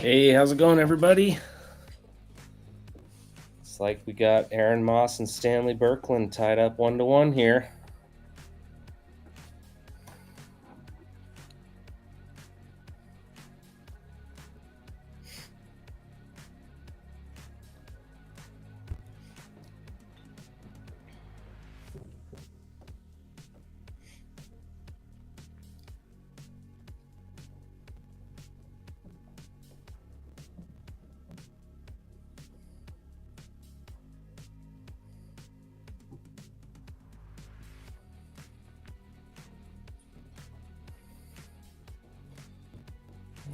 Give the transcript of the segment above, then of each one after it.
Hey, how's it going, everybody? It's like we got Aaron Moss and Stanley BURKLUND tied up 1-1 here.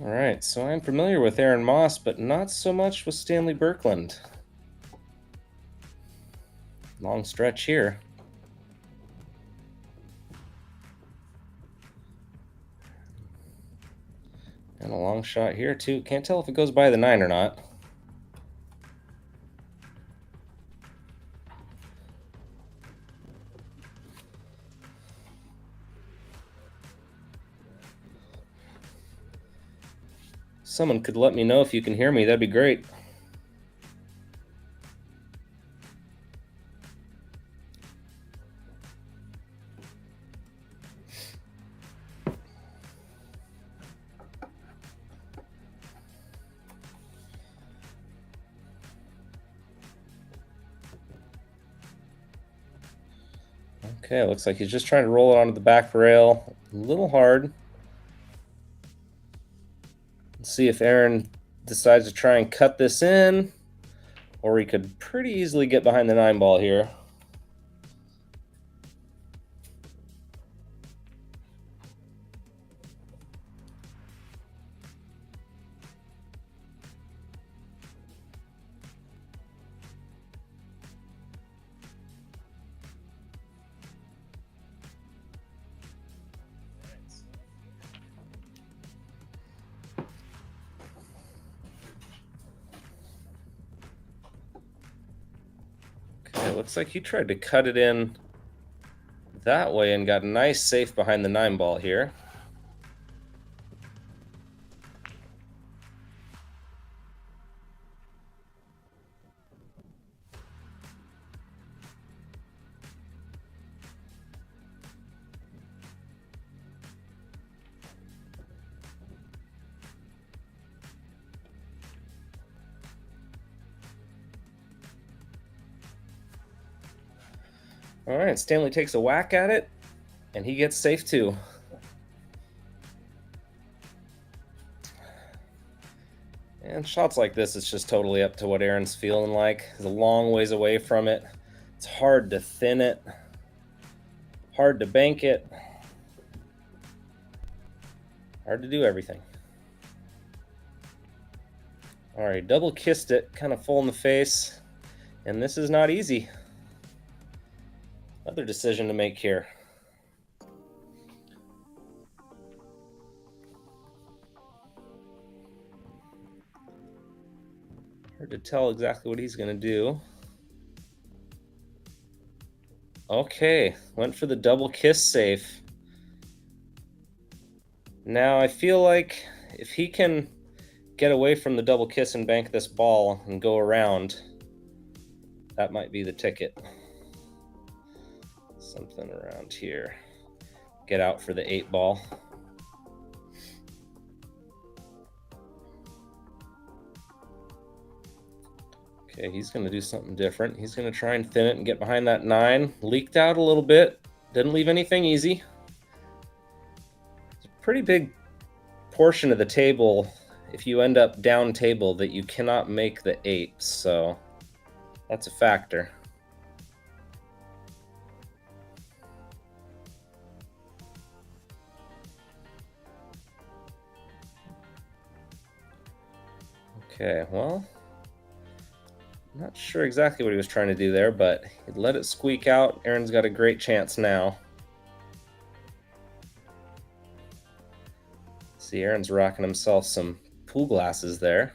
All right, so I'm familiar with Aaron Moss, but not so much with Stanley BURKLUND. Long stretch here. And a long shot here, too. Can't tell if it goes by the 9 or not. Someone could let me know if you can hear me. That'd be great. Okay, looks like he's just trying to roll it onto the back rail. A little hard. Let's see if Aaron decides to try and cut this in, or he could pretty easily get behind the 9 ball here. Okay, looks like he tried to cut it in that way and got nice safe behind the 9 ball here. All right, Stanley takes a whack at it, and he gets safe too. And shots like this, it's just totally up to what Aaron's feeling like. He's a long ways away from it. It's hard to thin it, hard to bank it, hard to do everything. All right, double kissed it, kind of full in the face, and this is not easy. Another decision to make here. Hard to tell exactly what he's going to do. Okay, went for the double kiss safe. Now I feel like if he can get away from the double kiss and bank this ball and go around, that might be the ticket. Something around here. Get out for the 8 ball. Okay, he's going to do something different. He's going to try and thin it and get behind that 9. Leaked out a little bit. Didn't leave anything easy. It's a pretty big portion of the table if you end up down table that you cannot make the 8, so that's a factor. Okay, well, I'm not sure exactly what he was trying to do there, but he let it squeak out. Aaron's got a great chance now. See, Aaron's rocking himself some pool glasses there.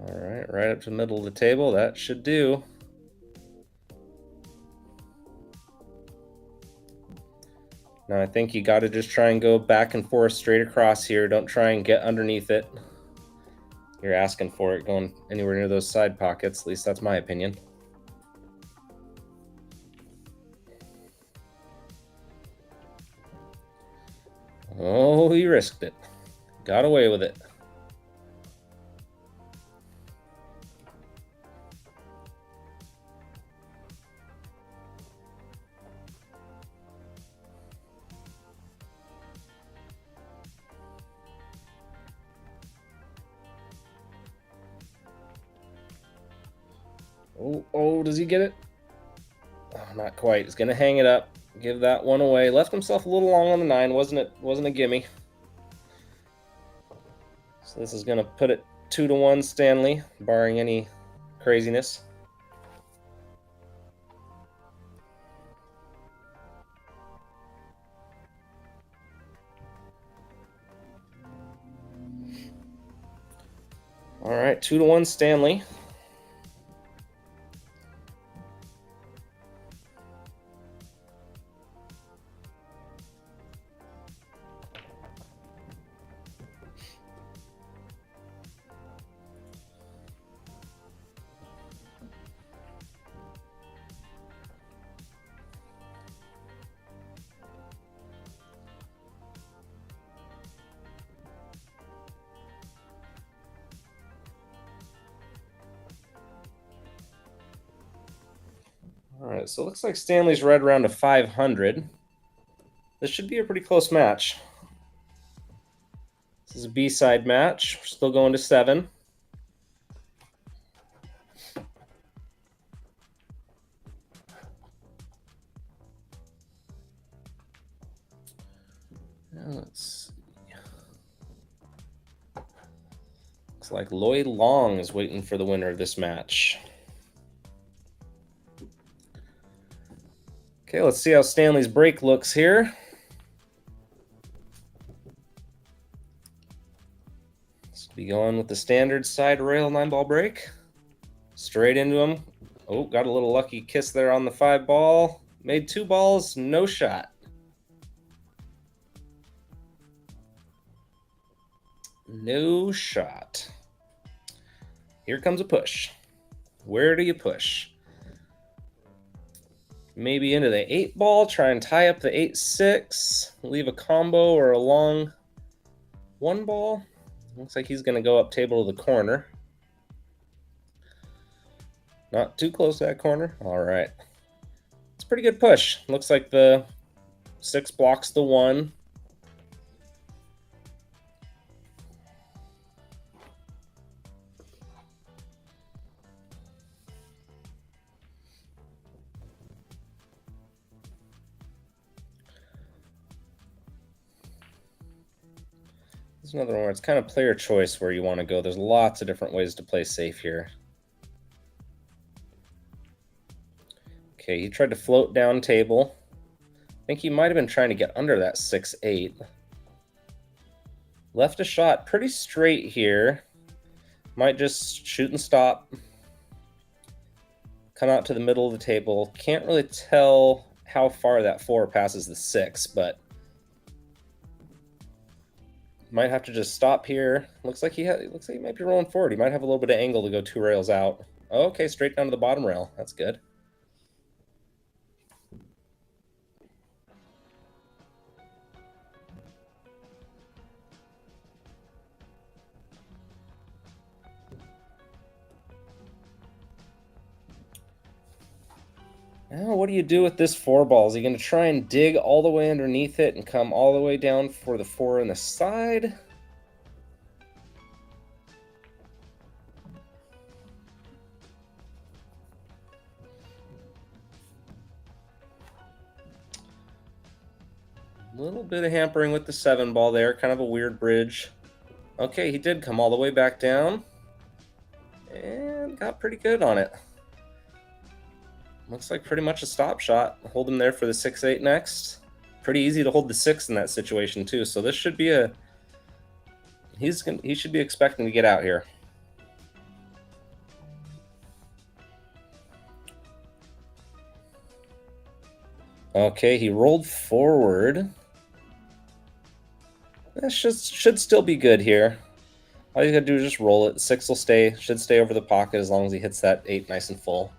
All right, right up to the middle of the table. That should do. Now I think you got to just try and go back and forth straight across here. Don't try and get underneath it. You're asking for it going anywhere near those side pockets. At least that's my opinion. Oh, he risked it. Got away with it. Oh, does he get it? Oh, not quite. He's going to hang it up. Give that one away. Left himself a little long on the 9. Wasn't a gimme. So this is going to put it 2-1 Stanley, barring any craziness. All right, 2-1 Stanley. All right, so it looks like Stanley's right around to 500. This should be a pretty close match. This is a B-side match. We're still going to 7. Now let's see. Looks like Lloyd Long is waiting for the winner of this match. Okay, let's see how Stanley's break looks here. Let's be going with the standard side rail 9-ball break. Straight into him. Oh, got a little lucky kiss there on the 5-ball. Made 2 balls, no shot. No shot. Here comes a push. Where do you push? Maybe into the 8-ball, try and tie up the 8-6, leave a combo or a long 1-ball. Looks like he's going to go up table to the corner. Not too close to that corner. All right. It's a pretty good push. Looks like the 6 blocks the 1. There's another one where it's kind of player choice where you want to go. There's lots of different ways to play safe here. Okay, he tried to float down table. I think he might have been trying to get under that 6-8. Left a shot pretty straight here. Might just shoot and stop. Come out to the middle of the table. Can't really tell how far that 4 passes the 6, but might have to just stop here. Looks like he might be rolling forward. He might have a little bit of angle to go 2 rails out. Okay, straight down to the bottom rail. That's good. Now, what do you do with this 4-ball? Is he going to try and dig all the way underneath it and come all the way down for the 4 on the side? A little bit of hampering with the 7-ball there. Kind of a weird bridge. Okay, he did come all the way back down. And got pretty good on it. Looks like pretty much a stop shot. Hold him there for the 6-8 next. Pretty easy to hold the 6 in that situation too. So this should be a... He should be expecting to get out here. Okay, he rolled forward. That should still be good here. All you gotta do is just roll it. 6 will should stay over the pocket as long as he hits that 8 nice and full.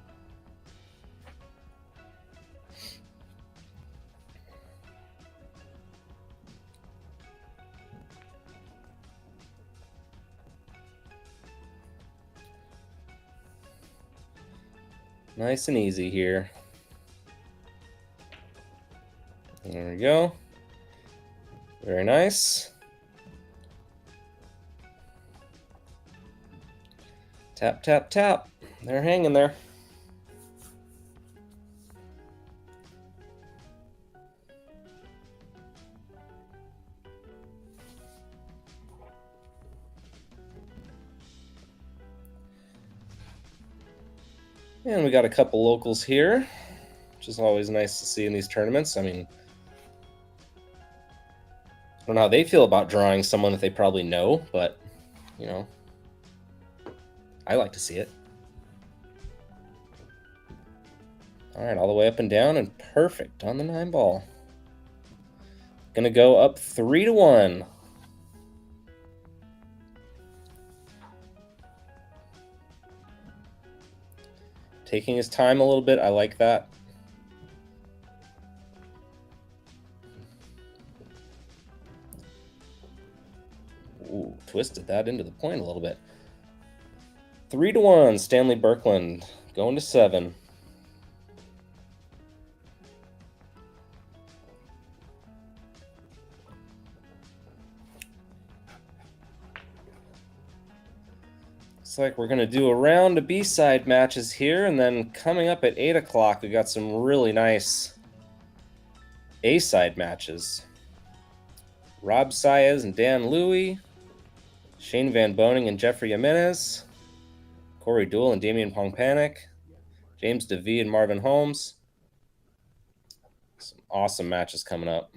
Nice and easy here. There we go. Very nice. Tap, tap, tap. They're hanging there. And we got a couple locals here, which is always nice to see in these tournaments. I mean, I don't know how they feel about drawing someone that they probably know, but, you know, I like to see it. All right, all the way up and down, and perfect on the 9 ball. Gonna go up 3-1. Taking his time a little bit, I like that. Ooh, twisted that into the point a little bit. 3-1, Stanley BURKLUND going to 7. Looks like we're going to do a round of B-side matches here, and then coming up at 8 o'clock, we got some really nice A-side matches. Rob Saez and Dan Louie, Shane Van Boning and Jeffrey Jimenez, Corey Deuel and Damian Pongpanic, James DeVee and Marvin Holmes. Some awesome matches coming up.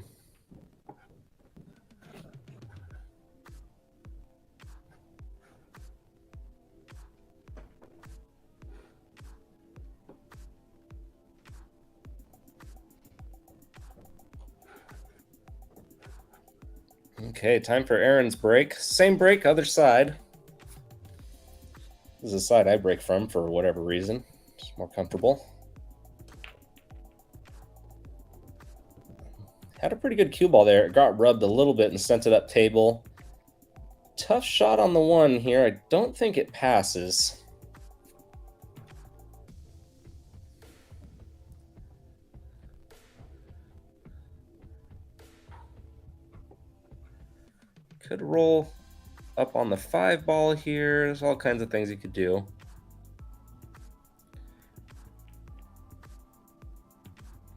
Okay, time for Aaron's break. Same break, other side. This is the side I break from for whatever reason. It's more comfortable. Had a pretty good cue ball there. It got rubbed a little bit and sent it up table. Tough shot on the 1 here. I don't think it passes. Could roll up on the 5 ball here. There's all kinds of things you could do.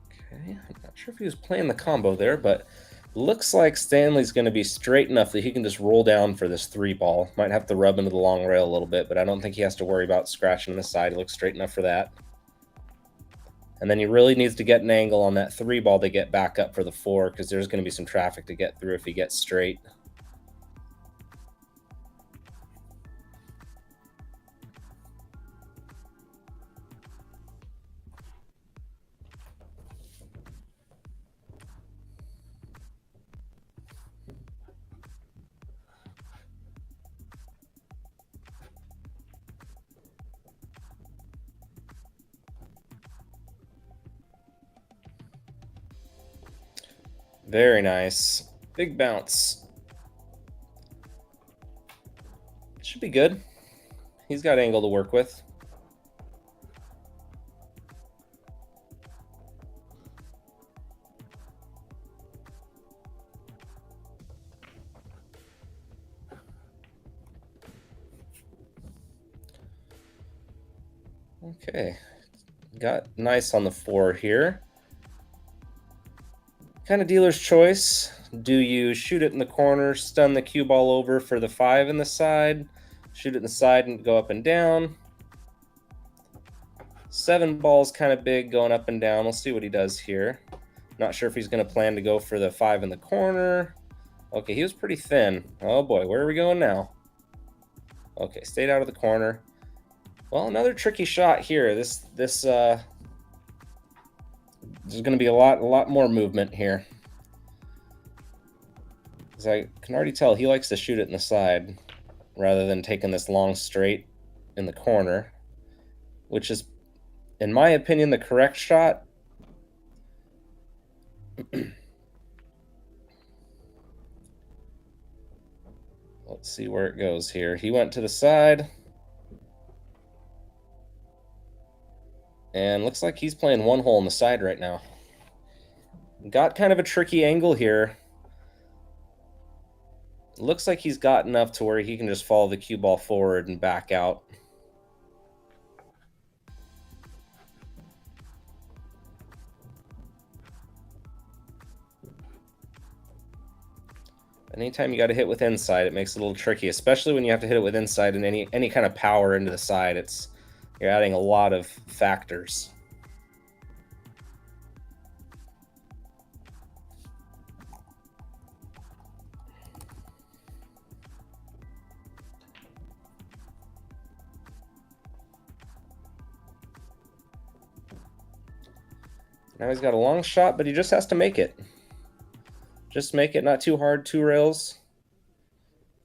Okay, I'm not sure if he was playing the combo there, but looks like Stanley's going to be straight enough that he can just roll down for this 3 ball. Might have to rub into the long rail a little bit, but I don't think he has to worry about scratching the side. He looks straight enough for that. And then he really needs to get an angle on that 3 ball to get back up for the 4, because there's going to be some traffic to get through if he gets straight. Very nice. Big bounce. Should be good. He's got angle to work with. Okay. Got nice on the 4 here. Kind of dealer's choice. Do you shoot it in the corner, stun the cue ball over for the 5 in the side, shoot it in the side and go up and down? 7 ball's kind of big going up and down. We'll see what he does here. Not sure if he's going to plan to go for the 5 in the corner. Okay, he was pretty thin. Oh boy, where are we going now? Okay, stayed out of the corner. Well, another tricky shot here. This there's going to be a lot more movement here. As I can already tell, he likes to shoot it in the side rather than taking this long straight in the corner, which is, in my opinion, the correct shot. Let's see where it goes here. He went to the side. And looks like he's playing one hole in the side right now. Got kind of a tricky angle here. Looks like he's got enough to where he can just follow the cue ball forward and back out. Anytime you got to hit with inside, it makes it a little tricky, especially when you have to hit it with inside and any kind of power into the side. You're adding a lot of factors. Now he's got a long shot, but he just has to make it. Just make it, not too hard. 2 rails.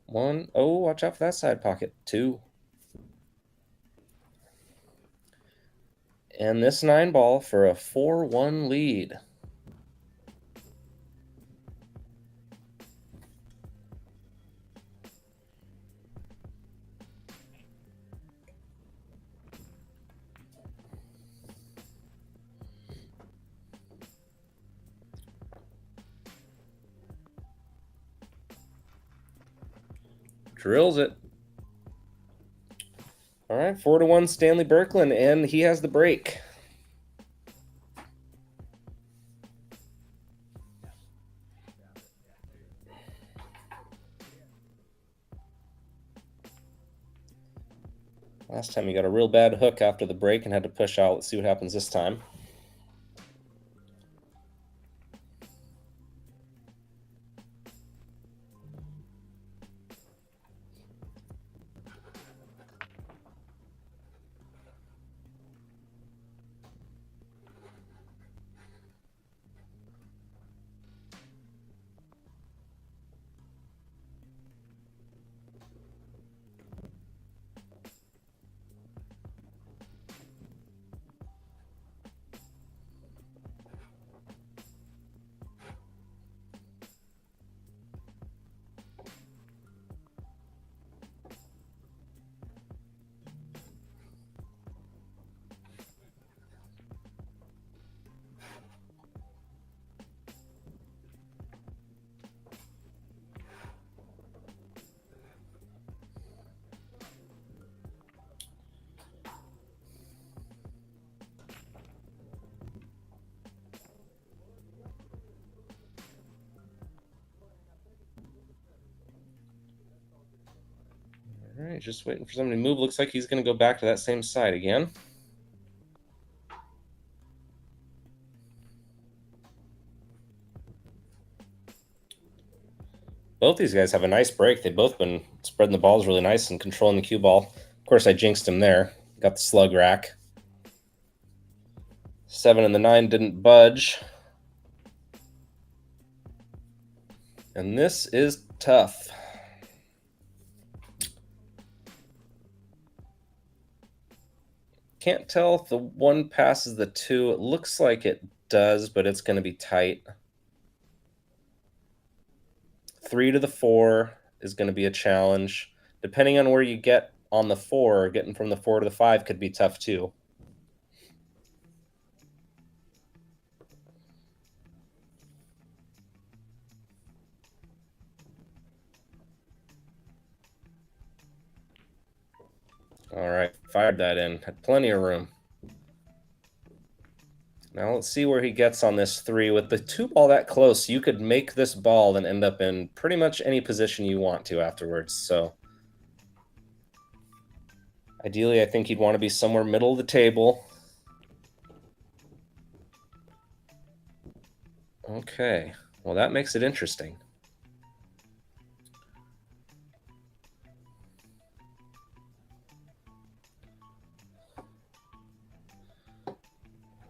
1. Oh, watch out for that side pocket. 2. And this 9 ball for a 4-1 lead. Drills it. All right, 4-1 Stanley BURKLUND, and he has the break. Last time he got a real bad hook after the break and had to push out. Let's see what happens this time. All right, just waiting for somebody to move. Looks like he's going to go back to that same side again. Both these guys have a nice break. They've both been spreading the balls really nice and controlling the cue ball. Of course, I jinxed him there. Got the slug rack. 7 and the 9 didn't budge. And this is tough. Can't tell if the 1 passes the 2. It looks like it does, but it's going to be tight. 3 to the 4 is going to be a challenge. Depending on where you get on the 4, getting from the 4 to the 5 could be tough too. All right, fired that in. Had plenty of room. Now let's see where he gets on this 3. With the 2 ball that close, you could make this ball and end up in pretty much any position you want to afterwards. So ideally, I think he'd want to be somewhere middle of the table. Okay, well, that makes it interesting.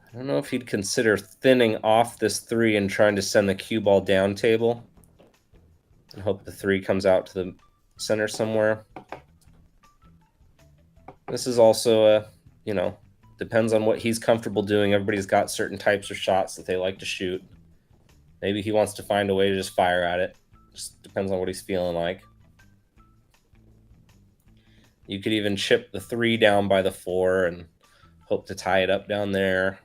I don't know if if he'd consider thinning off this 3 and trying to send the cue ball down table. And hope the 3 comes out to the center somewhere. This is also a, you know, depends on what he's comfortable doing. Everybody's got certain types of shots that they like to shoot. Maybe he wants to find a way to just fire at it. Just depends on what he's feeling like. You could even chip the 3 down by the 4 and hope to tie it up down there.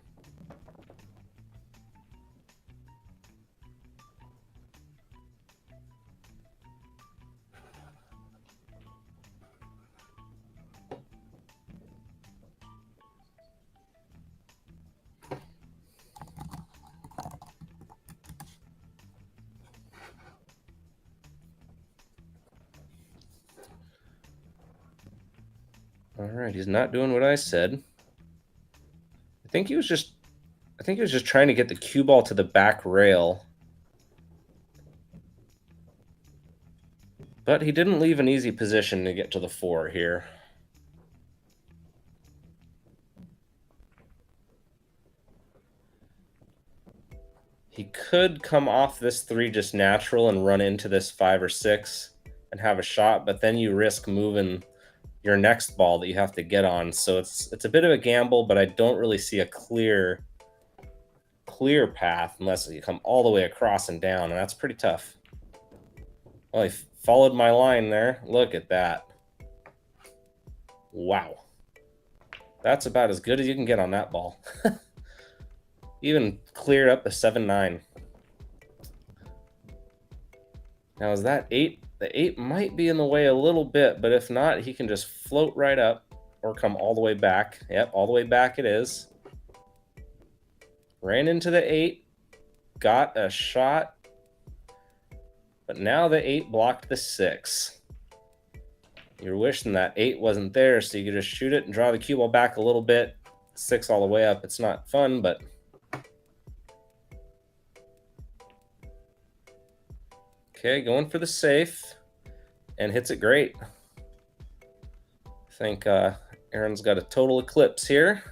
All right, he's not doing what I said. I think he was just trying to get the cue ball to the back rail. But he didn't leave an easy position to get to the 4 here. He could come off this 3 just natural and run into this 5 or 6 and have a shot, but then you risk moving your next ball that you have to get on. So it's a bit of a gamble, but I don't really see a clear path unless you come all the way across and down, and that's pretty tough. Well, he followed my line there. Look at that. Wow. That's about as good as you can get on that ball. Even cleared up a 7-9. Now, is that 8? The 8 might be in the way a little bit, but if not, he can just float right up or come all the way back. Yep, all the way back it is. Ran into the 8. Got a shot. But now the 8 blocked the 6. You're wishing that 8 wasn't there so you could just shoot it and draw the cue ball back a little bit. 6 all the way up. It's not fun, but... Okay, going for the safe, and hits it great. I think Aaron's got a total eclipse here.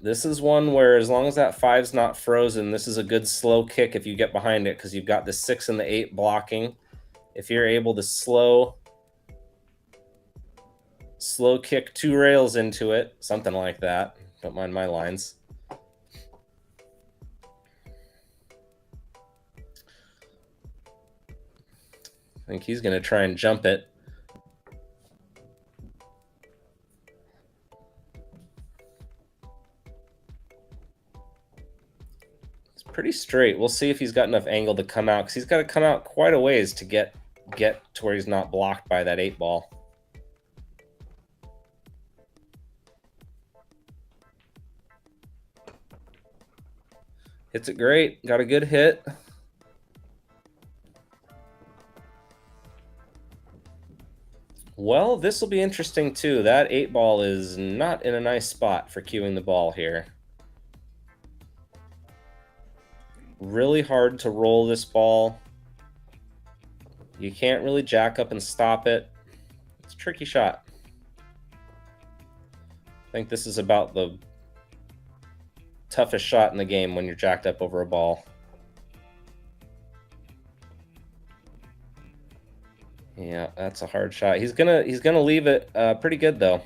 This is one where as long as that 5's not frozen, this is a good slow kick if you get behind it because you've got the 6 and the 8 blocking. If you're able to slow kick 2 rails into it, something like that. Don't mind my lines. I think he's going to try and jump it. It's pretty straight. We'll see if he's got enough angle to come out, because he's got to come out quite a ways to get to where he's not blocked by that 8 ball. Hits it great. Got a good hit. Well, this will be interesting too. That 8 ball is not in a nice spot for cueing the ball here. Really hard to roll this ball. You can't really jack up and stop it. It's a tricky shot. I think this is about the toughest shot in the game when you're jacked up over a ball. Yeah, that's a hard shot. He's gonna leave it pretty good though.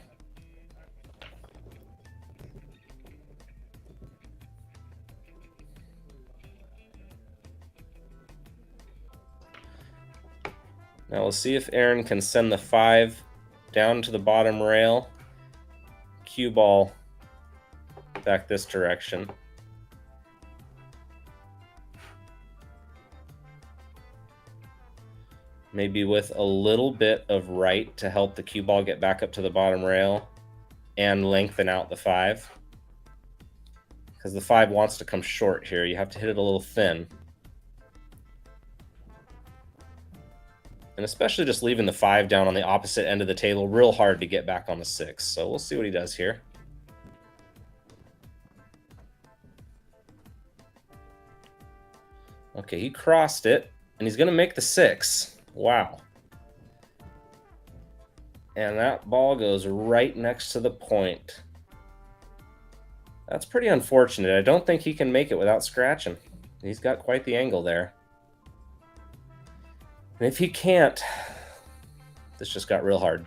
Now we'll see if Aaron can send the 5 down to the bottom rail. Cue ball back this direction. Maybe with a little bit of right to help the cue ball get back up to the bottom rail and lengthen out the 5. Because the 5 wants to come short here. You have to hit it a little thin. And especially just leaving the 5 down on the opposite end of the table, real hard to get back on the 6. So we'll see what he does here. Okay, he crossed it, and he's going to make the 6. Wow. And that ball goes right next to the point. That's pretty unfortunate. I don't think he can make it without scratching. He's got quite the angle there. And if he can't, this just got real hard.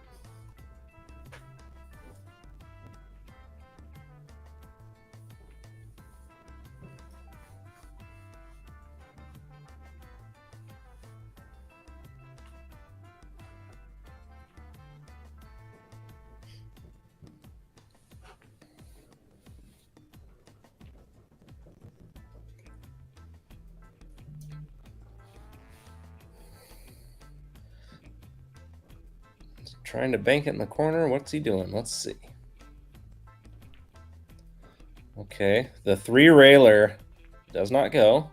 Trying to bank it in the corner. What's he doing? Let's see. Okay, the 3-railer does not go,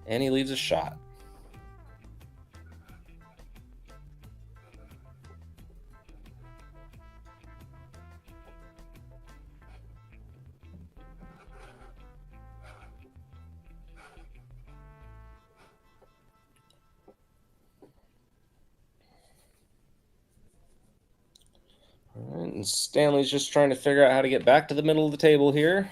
and he leaves a shot. All right, and Stanley's just trying to figure out how to get back to the middle of the table here.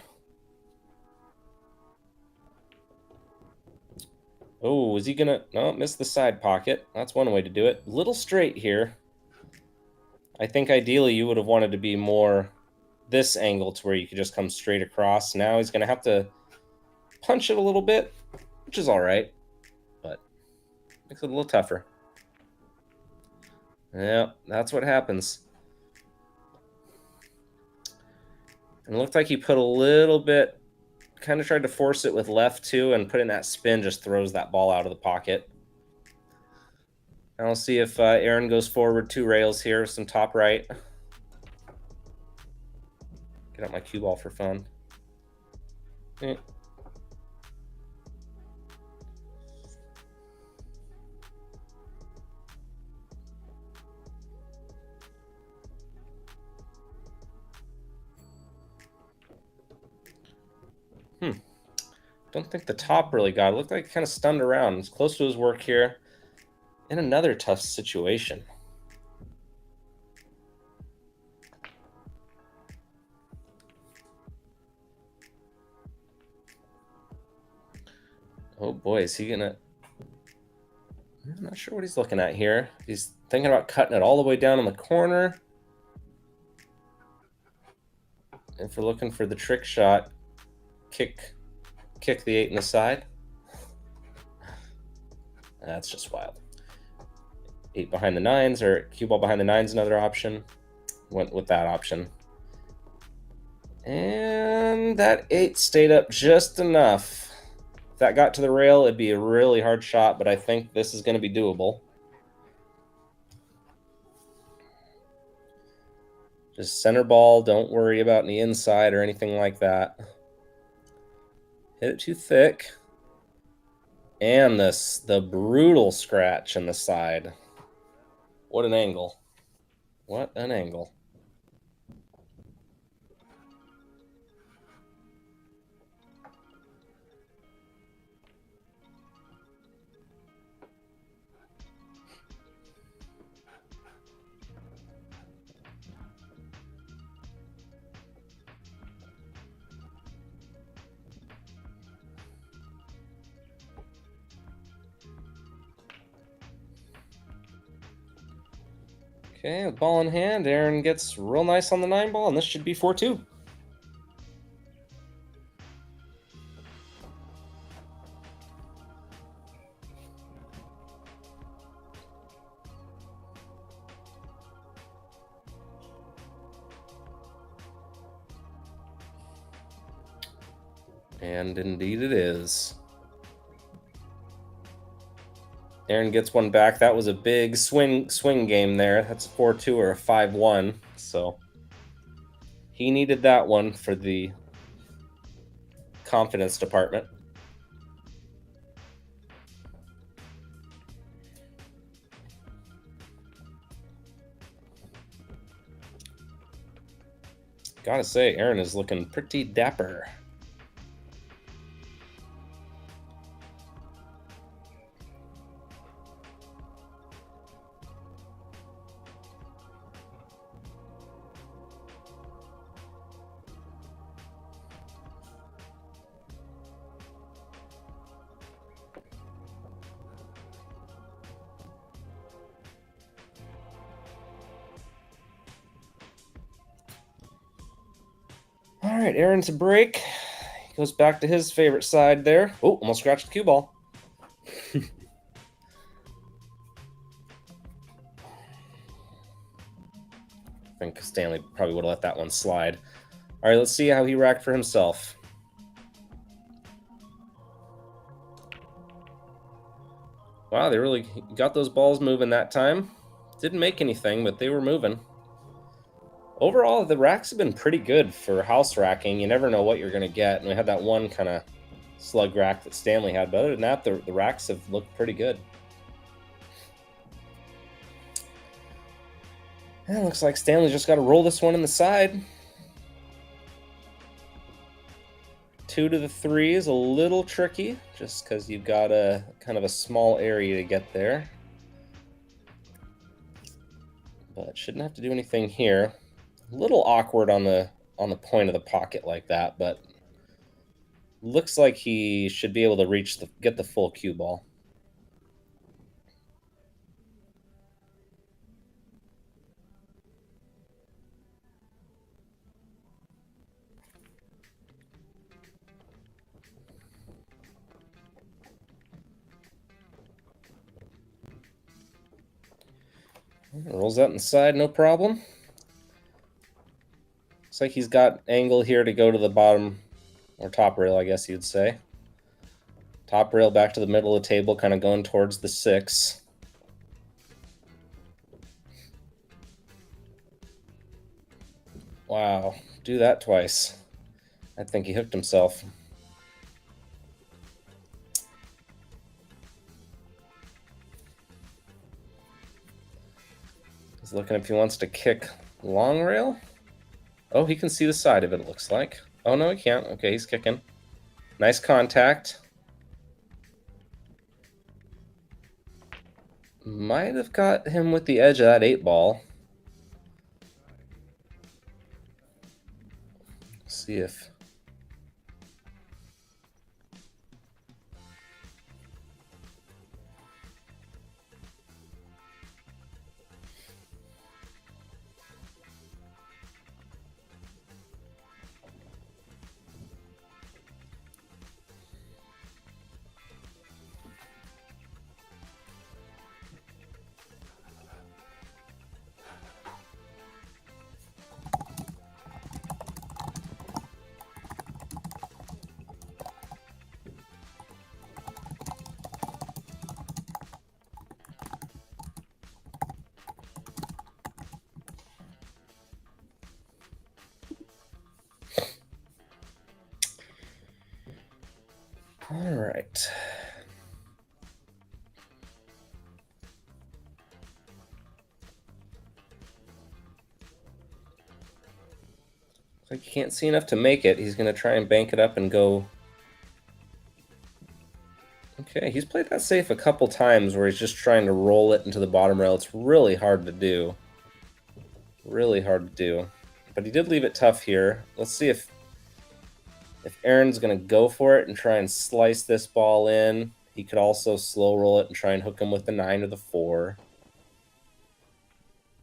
Oh, is he gonna... No, miss the side pocket. That's one way to do it. Little straight here. I think ideally you would have wanted to be more this angle to where you could just come straight across. Now he's gonna have to punch it a little bit, which is all right, but makes it a little tougher. Yeah, that's what happens. And it looked like he put a little bit, kind of tried to force it with left too, and putting that spin just throws that ball out of the pocket. And we'll see if Aaron goes forward 2 rails here, some top right. Get out my cue ball for fun. Don't think the top really got it. Looked like it kind of stunned around. It's close to his work here. In another tough situation. Oh boy, is he gonna... I'm not sure what he's looking at here. He's thinking about cutting it all the way down in the corner. If we're looking for the trick shot, kick the 8 in the side. That's just wild. 8 behind the 9s, or cue ball behind the 9s, another option. Went with that option. And that 8 stayed up just enough. If that got to the rail, it'd be a really hard shot, but I think this is going to be doable. Just center ball, don't worry about the inside or anything like that. Hit it too thick. And the brutal scratch in the side. What an angle. What an angle. Okay, with ball in hand, Aaron gets real nice on the 9 ball, and this should be 4-2. And indeed it is. Aaron gets one back. That was a big swing game there. That's a 4-2 or a 5-1. So he needed that one for the confidence department. Gotta say, Aaron is looking pretty dapper. right, Aaron's a break. He goes back to his favorite side there. Oh, almost scratched the cue ball. I think Stanley probably would have let that one slide. All right, let's see how he racked for himself. Wow, they really got those balls moving that time. Didn't make anything, but they were moving. Overall, the racks have been pretty good for house racking. You never know what you're going to get. And we had that one kind of slug rack that Stanley had. But other than that, the racks have looked pretty good. And it looks like Stanley's just got to roll this one in the side. 2 to the 3 is a little tricky, just because you've got a kind of a small area to get there. But shouldn't have to do anything here. A little awkward on the point of the pocket like that, but looks like he should be able to get the full cue ball. Rolls that inside, no problem. Looks like he's got angle here to go to the bottom, or top rail, I guess you'd say. Top rail back to the middle of the table, kind of going towards the 6. Wow, do that twice. I think he hooked himself. He's looking if he wants to kick long rail. Oh, he can see the side of it, it looks like. Oh, no, he can't. Okay, he's kicking. Nice contact. Might have got him with the edge of that 8 ball. See if... All right. Looks like you can't see enough to make it. He's going to try and bank it up and go. Okay, he's played that safe a couple times where he's just trying to roll it into the bottom rail. It's really hard to do. Really hard to do. But he did leave it tough here. Let's see if Aaron's going to go for it and try and slice this ball in. He could also slow roll it and try and hook him with the 9 or the 4.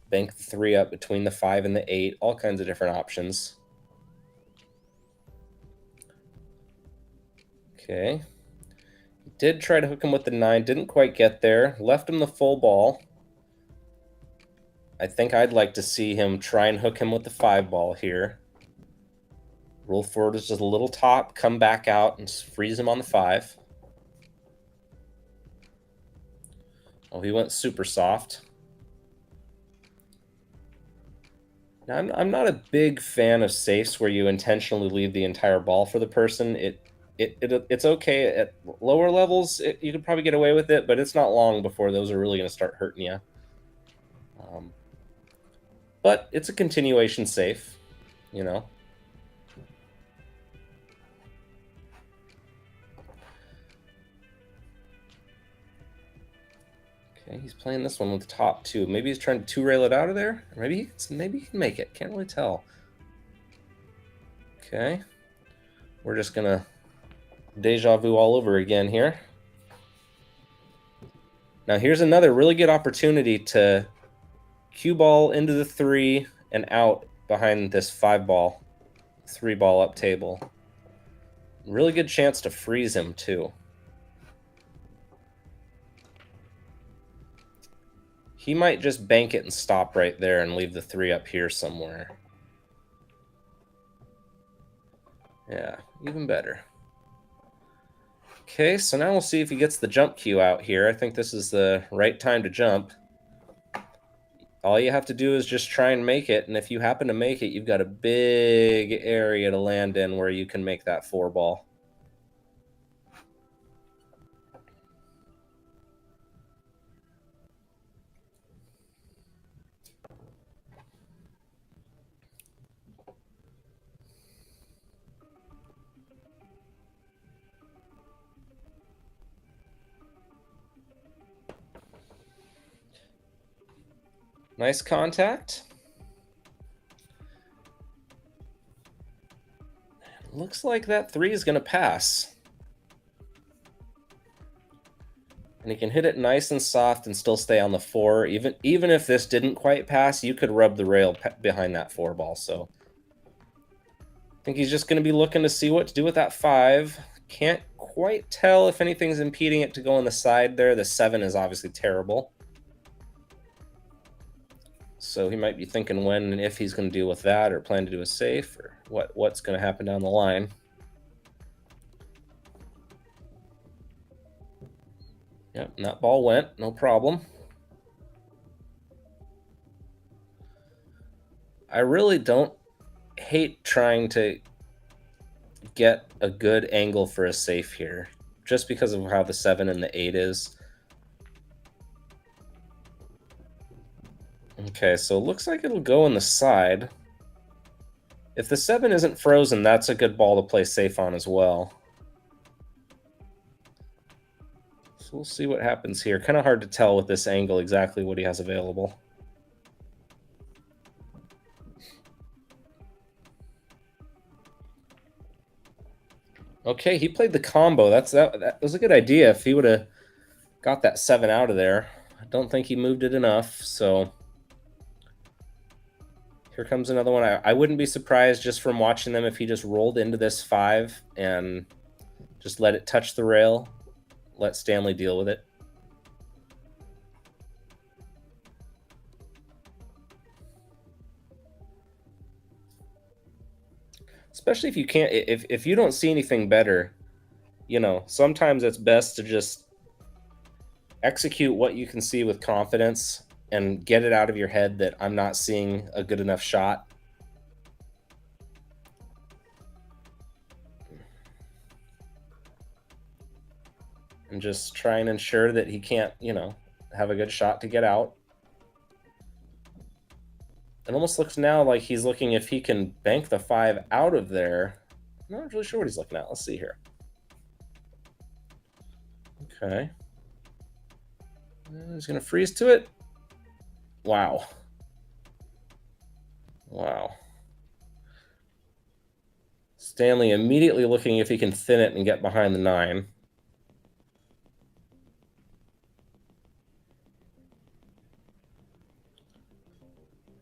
Bank the 3 up between the 5 and the 8. All kinds of different options. Okay. He did try to hook him with the 9. Didn't quite get there. Left him the full ball. I think I'd like to see him try and hook him with the 5 ball here. Roll forward is just a little top, come back out, and freeze him on the 5. Oh, he went super soft. Now, I'm not a big fan of safes where you intentionally leave the entire ball for the person. It's okay at lower levels. You could probably get away with it, but it's not long before those are really going to start hurting you. But it's a continuation safe, you know. Okay, he's playing this one with the top 2. Maybe he's trying to 2-rail it out of there. Or maybe he can make it. Can't really tell. Okay. We're just going to deja vu all over again here. Now here's another really good opportunity to cue ball into the 3 and out behind this 5 ball. 3-ball up table. Really good chance to freeze him, too. He might just bank it and stop right there and leave the 3 up here somewhere. Yeah, even better. Okay, so now we'll see if he gets the jump cue out here. I think this is the right time to jump. All you have to do is just try and make it, and if you happen to make it, you've got a big area to land in where you can make that 4-ball. Nice contact. Looks like that 3 is going to pass. And he can hit it nice and soft and still stay on the 4. Even if this didn't quite pass, you could rub the rail behind that 4-ball. So I think he's just going to be looking to see what to do with that 5. Can't quite tell if anything's impeding it to go on the side there. The 7 is obviously terrible. So he might be thinking when and if he's going to deal with that, or plan to do a safe, or what's going to happen down the line. Yep, and that ball went, no problem. I really don't hate trying to get a good angle for a safe here, just because of how the 7 and the 8 is. Okay, so it looks like it'll go on the side. If the 7 isn't frozen, that's a good ball to play safe on as well. So we'll see what happens here. Kind of hard to tell with this angle exactly what he has available. Okay, he played the combo. That was a good idea if he would have got that 7 out of there. I don't think he moved it enough, so here comes another one. I wouldn't be surprised just from watching them if he just rolled into this 5 and just let it touch the rail. Let Stanley deal with it. Especially if you can't, if you don't see anything better, you know, sometimes it's best to just execute what you can see with confidence and get it out of your head that I'm not seeing a good enough shot. And just try and ensure that he can't, you know, have a good shot to get out. It almost looks now like he's looking if he can bank the 5 out of there. I'm not really sure what he's looking at. Let's see here. Okay. He's going to freeze to it. Wow. Wow. Stanley immediately looking if he can thin it and get behind the 9.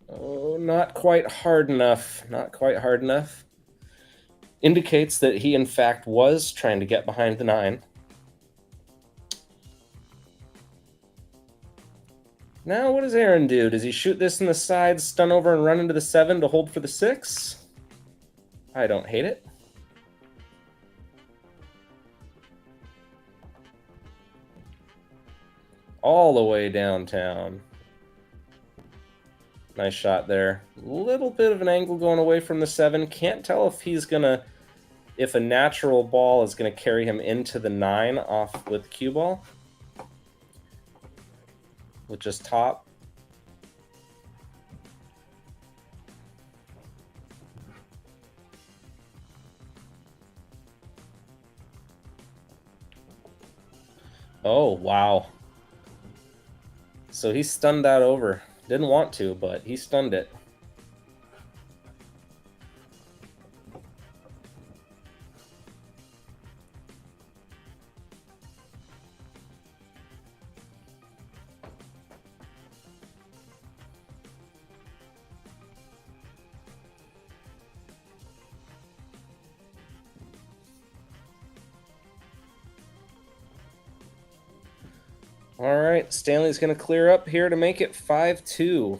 Oh, not quite hard enough. Not quite hard enough. Indicates that he, in fact, was trying to get behind the 9. Now, what does Aaron do? Does he shoot this in the side, stun over, and run into the 7 to hold for the 6? I don't hate it. All the way downtown. Nice shot there. Little bit of an angle going away from the 7. Can't tell if he's gonna, if a natural ball is gonna carry him into the 9 off with cue ball. With just top. Oh, wow. So he stunned that over. Didn't want to, but he stunned it. All right, Stanley's going to clear up here to make it 5-2.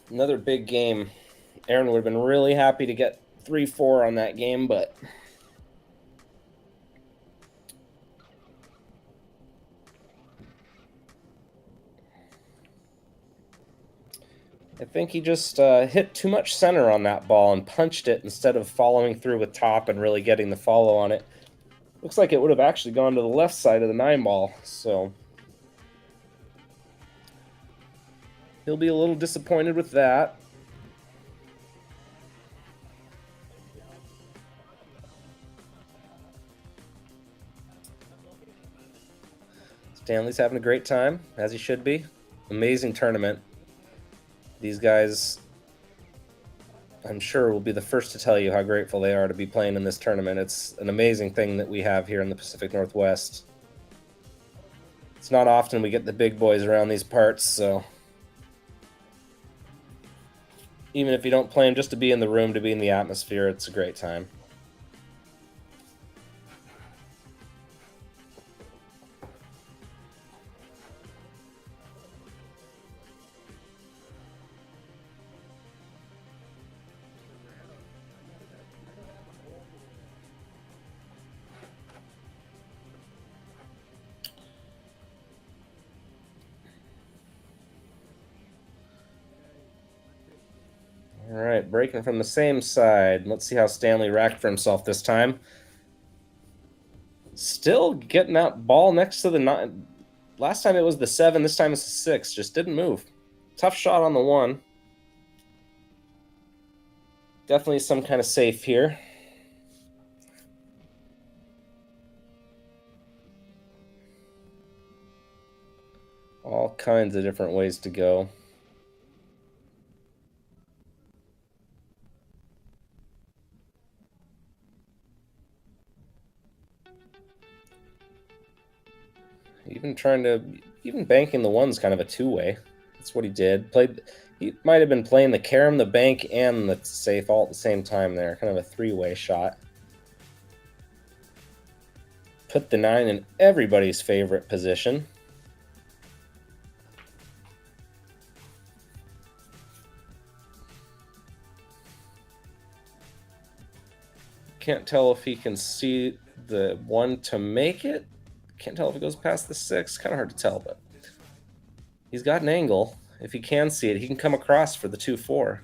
Another big game. Aaron would have been really happy to get 3-4 on that game, but I think he just hit too much center on that ball and punched it instead of following through with top and really getting the follow on it. Looks like it would have actually gone to the left side of the 9-ball, so he'll be a little disappointed with that. Stanley's having a great time, as he should be. Amazing tournament. These guys, I'm sure, will be the first to tell you how grateful they are to be playing in this tournament. It's an amazing thing that we have here in the Pacific Northwest. It's not often we get the big boys around these parts, so even if you don't play them just to be in the room, to be in the atmosphere, it's a great time. All right, breaking from the same side. Let's see how Stanley racked for himself this time. Still getting that ball next to the 9. Last time it was the 7, this time it's the 6. Just didn't move. Tough shot on the 1. Definitely some kind of safe here. All kinds of different ways to go. Even banking the 1's kind of a 2-way. That's what he did. He might have been playing the carom, the bank, and the safe all at the same time there. Kind of a 3-way shot. Put the 9 in everybody's favorite position. Can't tell if he can see the 1 to make it. Can't tell if it goes past the 6. Kind of hard to tell, but he's got an angle. If he can see it, he can come across for the 2-4.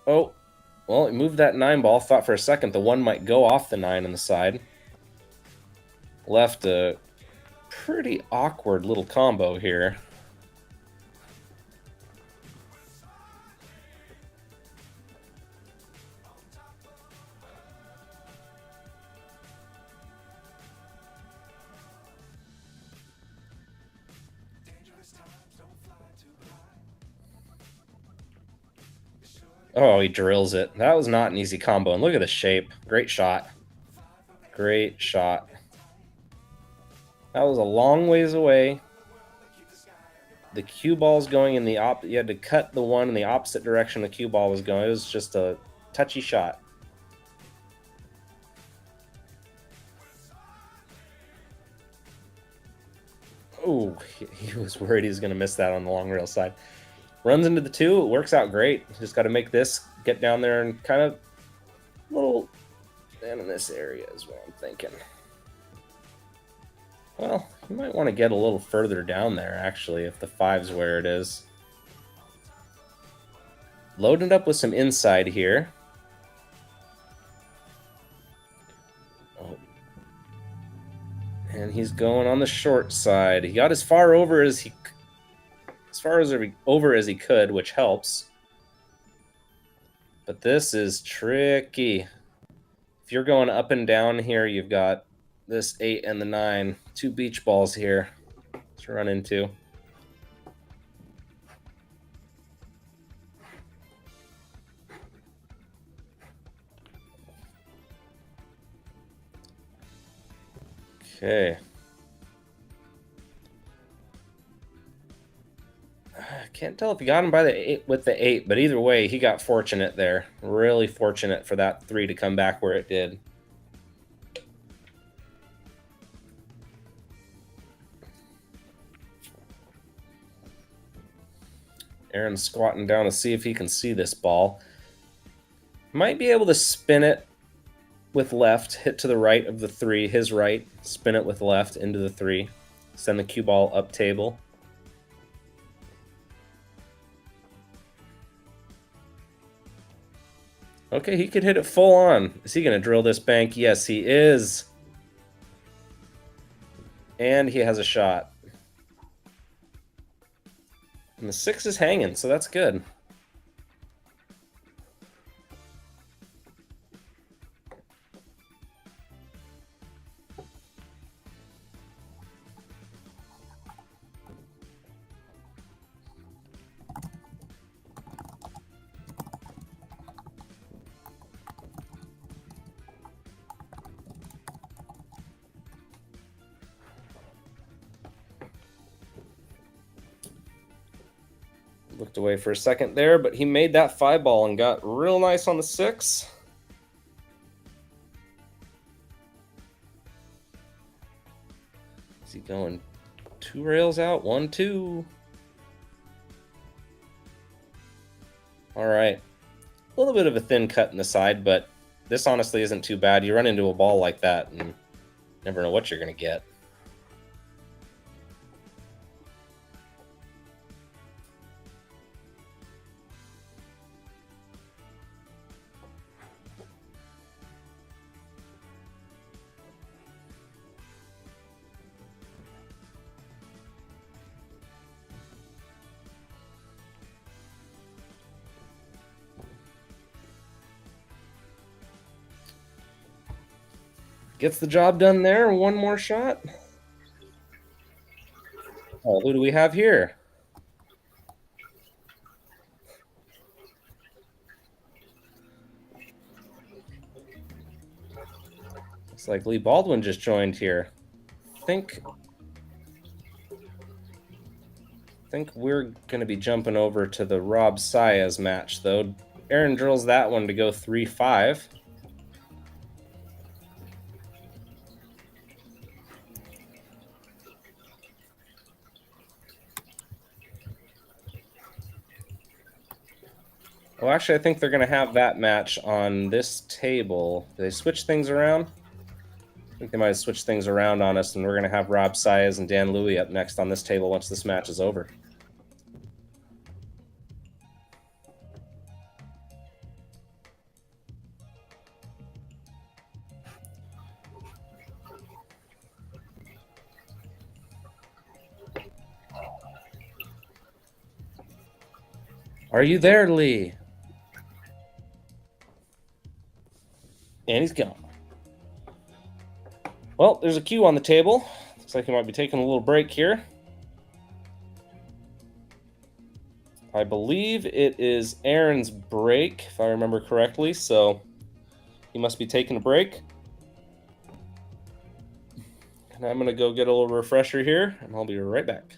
Oh, well, he moved that 9-ball. Thought for a second the 1 might go off the 9 on the side. Left a pretty awkward little combo here. Oh, he drills it. That was not an easy combo. And look at the shape. Great shot. Great shot. That was a long ways away. The cue ball's going in the you had to cut the 1 in the opposite direction the cue ball was going. It was just a touchy shot. Oh, he was worried he was going to miss that on the long rail side. Runs into the 2. It works out great. Just got to make this get down there and kind of a little down in this area is what I'm thinking. Well, you might want to get a little further down there, actually, if the 5's where it is. Loaded up with some inside here. Oh. And he's going on the short side. He got as far over as he could, which helps. But this is tricky. If you're going up and down here, you've got this 8 and the 9. 2 beach balls here to run into. Okay. Can't tell if he got him by the 8 with the 8, but either way, he got fortunate there. Really fortunate for that 3 to come back where it did. Aaron's squatting down to see if he can see this ball. Might be able to spin it with left, hit to the right of the 3, his right, spin it with left into the 3, send the cue ball up table. Okay, he could hit it full on. Is he going to drill this bank? Yes, he is. And he has a shot. And the 6 is hanging, so that's good. Looked away for a second there, but he made that 5 ball and got real nice on the 6. Is he going 2 rails out? 1, 2. All right. A little bit of a thin cut in the side, but this honestly isn't too bad. You run into a ball like that and never know what you're going to get. Gets the job done there. One more shot. Oh, who do we have here? Looks like Lee Baldwin just joined here. I think we're going to be jumping over to the Rob Saez match, though. Aaron drills that one to go 3-5. Well, actually, I think they're going to have that match on this table. Did they switch things around? I think they might have switched things around on us, and we're going to have Rob Saez and Dan Louie up next on this table once this match is over. Are you there, Lee? And he's gone. Well, there's a cue on the table. Looks like he might be taking a little break here. I believe it is Aaron's break, if I remember correctly, so he must be taking a break. And I'm going to go get a little refresher here, and I'll be right back.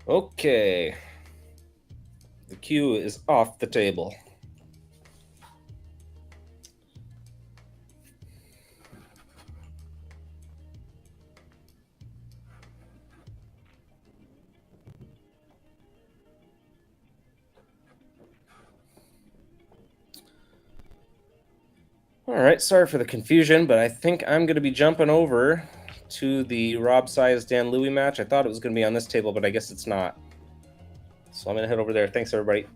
Okay. The cue is off the table. All right, sorry for the confusion, but I think I'm going to be jumping over to the Rob Size Dan Louie match. I thought it was going to be on this table, but I guess it's not. So I'm going to head over there. Thanks, everybody.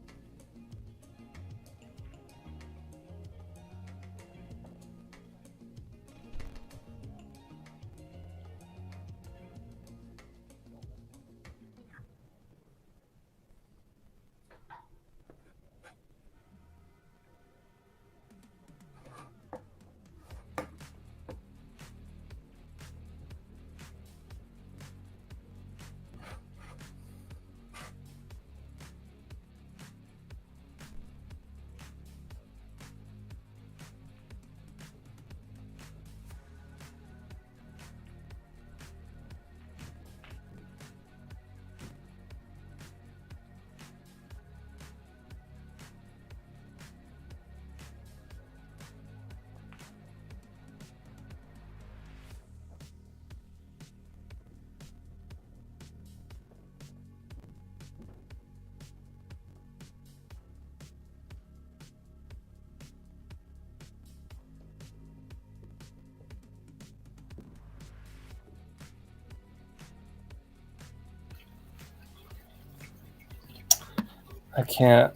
I can't.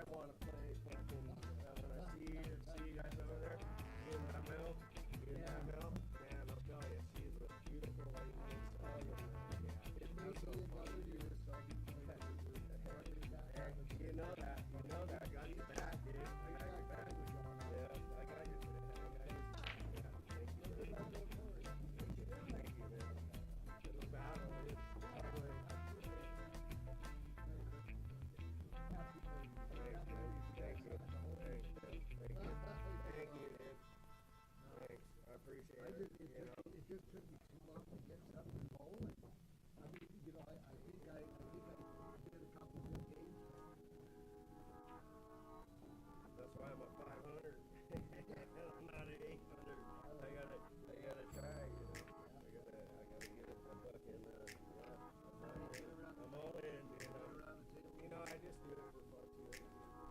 want to play fucking, when I see you guys over there, getting that milk, man, I'll tell you, she's a beautiful lady. That's so funny. You know that, I got your back, dude. I got your back. Yeah, I got your back. Thank you, man. Thank you, man. It's a battle, dude. Thank you. Thank you, dude. Thanks. I appreciate it. It just took me too long to get something rolling. I mean, I think I did a couple of games. That's why I'm at 500. I'm not at 800. I gotta try, I gotta get it. I'm all in, I just do it for fun too.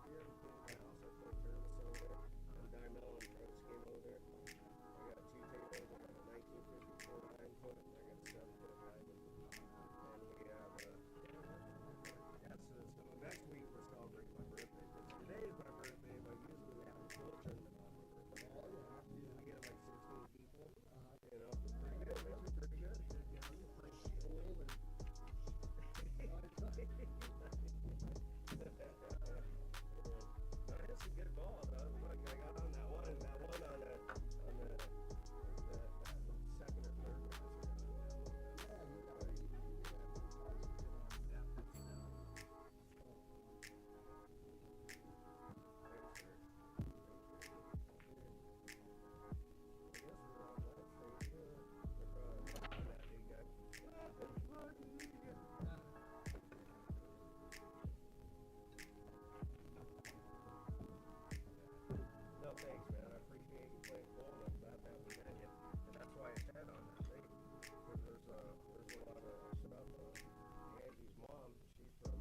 Here in my house, I play tournaments over there. And Dymel and Pros came over there. I got 2 tables. I got a 1954 9-foot, and I got a 7-foot diamond. And we have so next week we're celebrating my birthday. Today is my birthday, but usually we have a full tournament on my birthday. We get like 16 people. Pretty good, man. Pretty good. No, it's a good ball, though. Like I got on that one on the second or third match. No, thanks, man. I appreciate you playing ball. I'm glad that we met you. And that's why I said on that thing. Because there's a lot of stuff. Angie's mom, she's from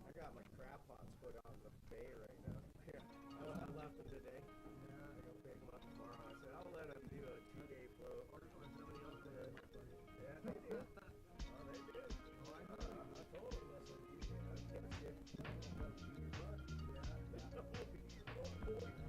I got my crab pots put out in the bay right now. I left them today. I'm gonna pick them up tomorrow. I said I'll let them do a 2-day float. Yeah, they do. Oh, they do. I told them that's what you did.